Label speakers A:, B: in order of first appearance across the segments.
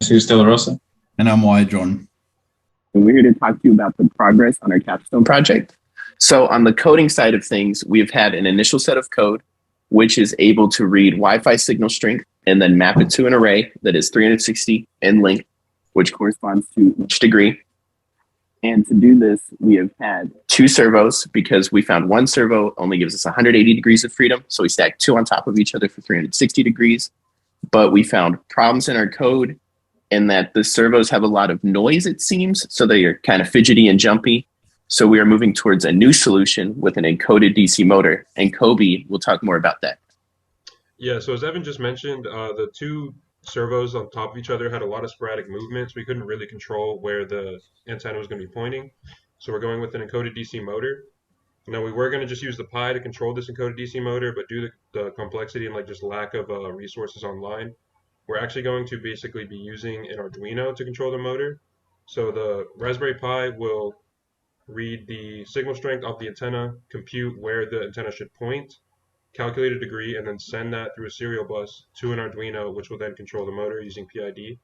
A: Jesus De La Rosa.
B: And I'm Wyatt Jordan.
C: And we're here to talk to you about the progress on our capstone project. So on the coding side of things, we've had an initial set of code, which is able to read Wi-Fi signal strength and then map it to an array that is 360 in length, which corresponds to each degree. And to do this, we have had two servos because we found one servo only gives us 180 degrees of freedom. So we stacked two on top of each other for 360 degrees. But we found problems in our code in that the servos have a lot of noise, it seems. So they are kind of fidgety and jumpy. So we are moving towards a new solution with an encoded DC motor. And Kobe will talk more about that.
D: Yeah, so as Evan just mentioned, the two servos on top of each other had a lot of sporadic movements. We couldn't really control where the antenna was going to be pointing. So we're going with an encoded DC motor. Now we were going to just use the Pi to control this encoded DC motor, but due to the complexity and just lack of resources online, we're actually going to basically be using an Arduino to control the motor. So the Raspberry Pi will read the signal strength of the antenna, compute where the antenna should point, calculate a degree, and then send that through a serial bus to an Arduino, which will then control the motor using PID.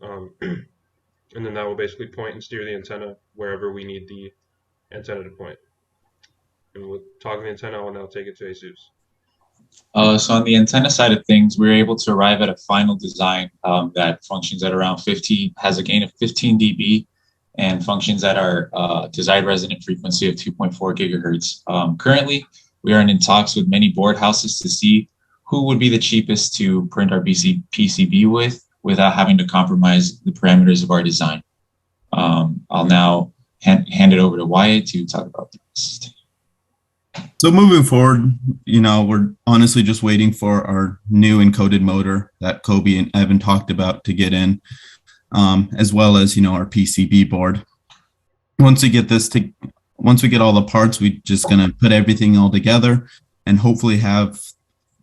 D: And then that will basically point and steer the antenna wherever we need the antenna to point. And with toggling the antenna, I'll now take it to Jesus.
A: So on the antenna side of things, we were able to arrive at a final design that functions at around 15, has a gain of 15 dB, and functions at our desired resonant frequency of 2.4 gigahertz. Currently, we are in talks with many board houses to see who would be the cheapest to print our PCB with without having to compromise the parameters of our design. I'll now hand it over to Wyatt to talk about this.
B: So moving forward, we're honestly just waiting for our new encoded motor that Kobe and Evan talked about to get in, as well as, our PCB board. Once we get all the parts, we're just going to put everything all together and hopefully have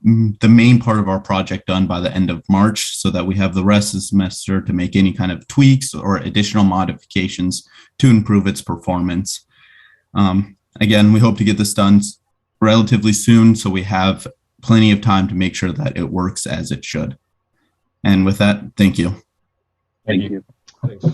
B: the main part of our project done by the end of March so that we have the rest of the semester to make any kind of tweaks or additional modifications to improve its performance. Again, we hope to get this done relatively soon so we have plenty of time to make sure that it works as it should. And with that, thank you.
C: Thank you.
D: Thanks.